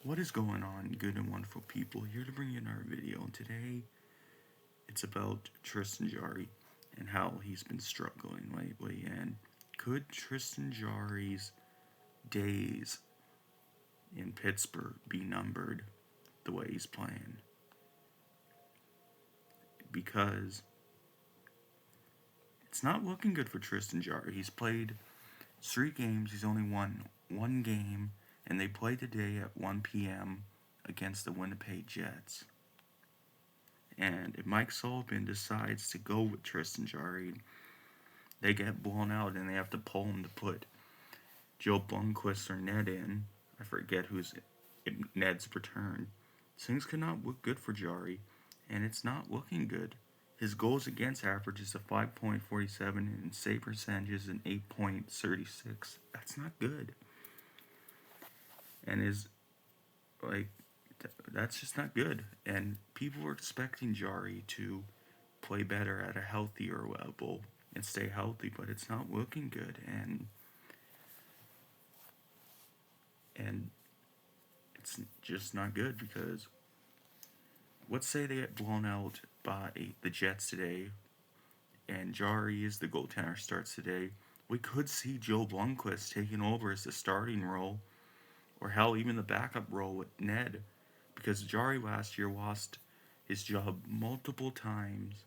What is going on, good and wonderful people? Here to bring you another video, and today it's about Tristan Jarry and how he's been struggling lately. And could Tristan Jarry's days in Pittsburgh be numbered the way he's playing? Because it's not looking good for Tristan Jarry. He's played 3 games, he's only won one game, and they play today at 1 p.m. against the Winnipeg Jets. And if Mike Sullivan decides to go with Tristan Jarry, they get blown out and they have to pull him to put Joe Blomqvist or Ned in. I forget who's in Ned's return. Things could not look good for Jarry, and it's not looking good. His goals against average is a 5.47 and save percentage is an 8.36. That's not good. And that's just not good. And people were expecting Jarry to play better at a healthier level and stay healthy, but it's not looking good. And it's just not good because let's say they get blown out by the Jets today, and Jarry is the goaltender starts today. We could see Joe Blomqvist taking over as the starting role, or hell, even the backup role with Ned, because Jarry last year lost his job multiple times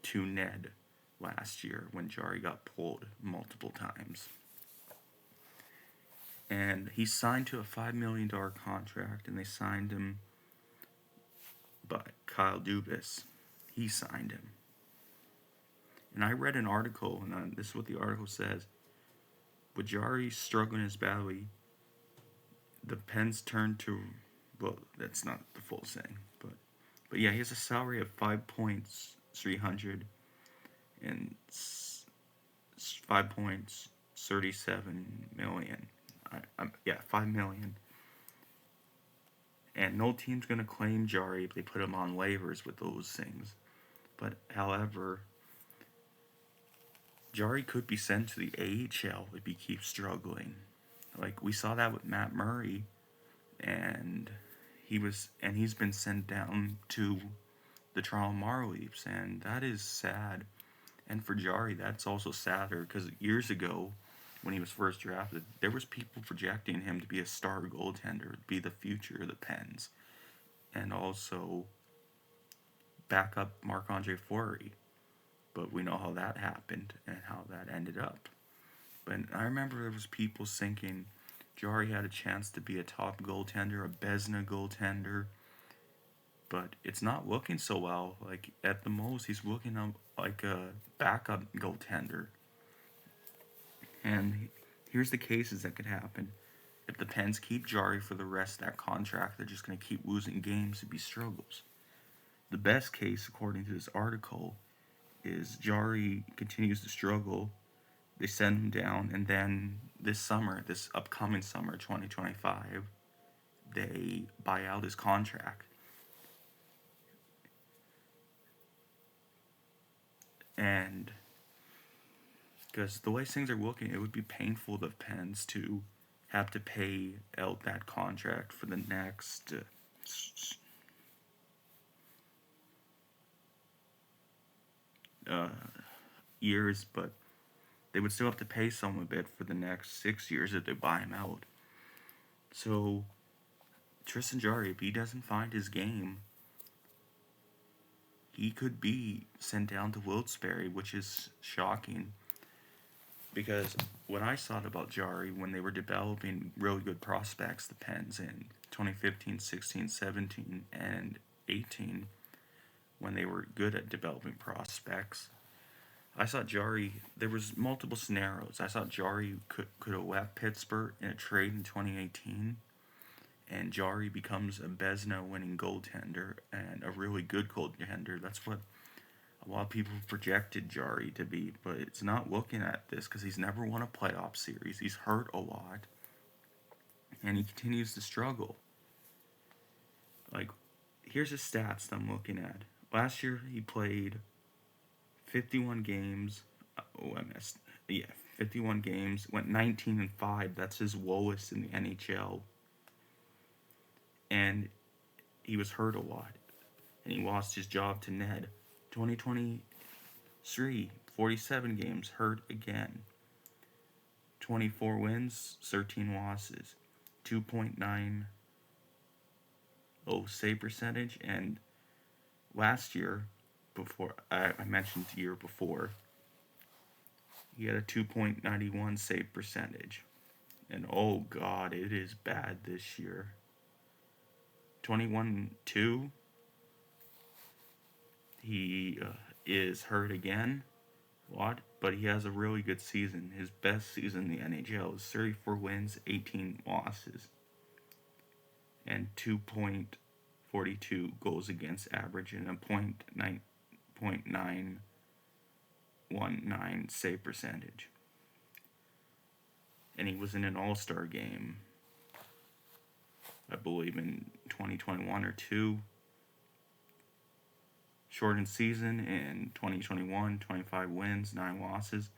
to Ned last year when Jarry got pulled multiple times. And he signed to a $5 million contract, and they signed him by Kyle Dubas. He signed him. And I read an article, and this is what the article says. With Jarry struggling as badly, the Pens turned to, well, that's not the full saying, but yeah, he has a salary of 5.300 and 5.37 million. 5 million. And no team's gonna claim Jarry if they put him on waivers with those things. But however, Jarry could be sent to the AHL if he keeps struggling. Like we saw that with Matt Murray, and he's been sent down to the Toronto Maple Leafs, and that is sad. And for Jarry, that's also sadder because years ago, when he was first drafted, there was people projecting him to be a star goaltender, be the future of the Pens, and also back up Marc-Andre Fleury. But we know how that happened and how that ended up. But I remember there was people thinking Jarry had a chance to be a top goaltender, a Vezina goaltender, but it's not looking so well. Like at the most, he's looking like a backup goaltender. And here's the cases that could happen. If the Pens keep Jarry for the rest of that contract, they're just going to keep losing games if he struggles. The best case, according to this article, is Jarry continues to struggle. They send him down, and then this upcoming summer, 2025, they buy out his contract. And because the way things are looking, it would be painful to the Pens to have to pay out that contract for the next years, but they would still have to pay some a bit for the next 6 years if they buy him out. So Tristan Jarry, if he doesn't find his game, he could be sent down to Wilkes-Barre, which is shocking. Because what I thought about Jarry when they were developing really good prospects, the Pens in 2015, 16, 17, and 18, when they were good at developing prospects, I thought Jarry, there was multiple scenarios. I thought Jarry could have left Pittsburgh in a trade in 2018, and Jarry becomes a Vezina winning goaltender and a really good goaltender. That's what a lot of people projected Jarry to be, but it's not looking at this because he's never won a playoff series. He's hurt a lot, and he continues to struggle. Like, here's his stats that I'm looking at. Last year, he played 51 games. 51 games. Went 19-5. That's his lowest in the NHL. and he was hurt a lot, and he lost his job to Ned. 2023, 47 games, hurt again. 24 wins, 13 losses, 2.90 save percentage, and last year, before I mentioned the year before, he had a 2.91 save percentage. And oh god, it is bad this year. 21-2, he is hurt again. What? But he has a really good season. His best season in the NHL is 34 wins, 18 losses, and 2.42 goals against average and a .919 save percentage. And he was in an All-Star game, I believe, in 2021 or 2. Shortened season in 2021, 25 wins, 9 losses.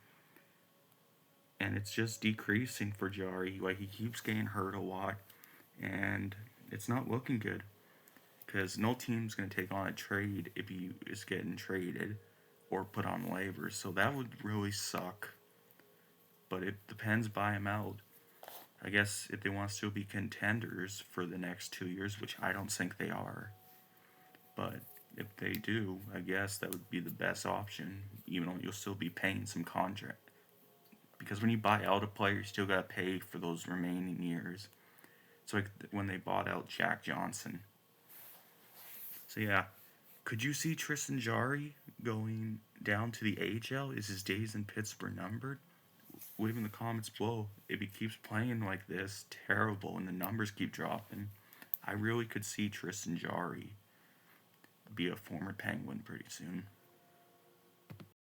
And it's just decreasing for Jarry. Like, he keeps getting hurt a lot, and it's not looking good. Because no team's going to take on a trade if he is getting traded or put on waivers. So that would really suck. But it depends by him out. I guess if they want to still be contenders for the next 2 years, which I don't think they are. But if they do, I guess that would be the best option, even though you'll still be paying some contract. Because when you buy out a player, you still got to pay for those remaining years. It's like when they bought out Jack Johnson. So yeah, could you see Tristan Jarry going down to the AHL? Is his days in Pittsburgh numbered? Leave in the comments below. If he keeps playing like this, terrible, and the numbers keep dropping, I really could see Tristan Jarry be a former Penguin pretty soon.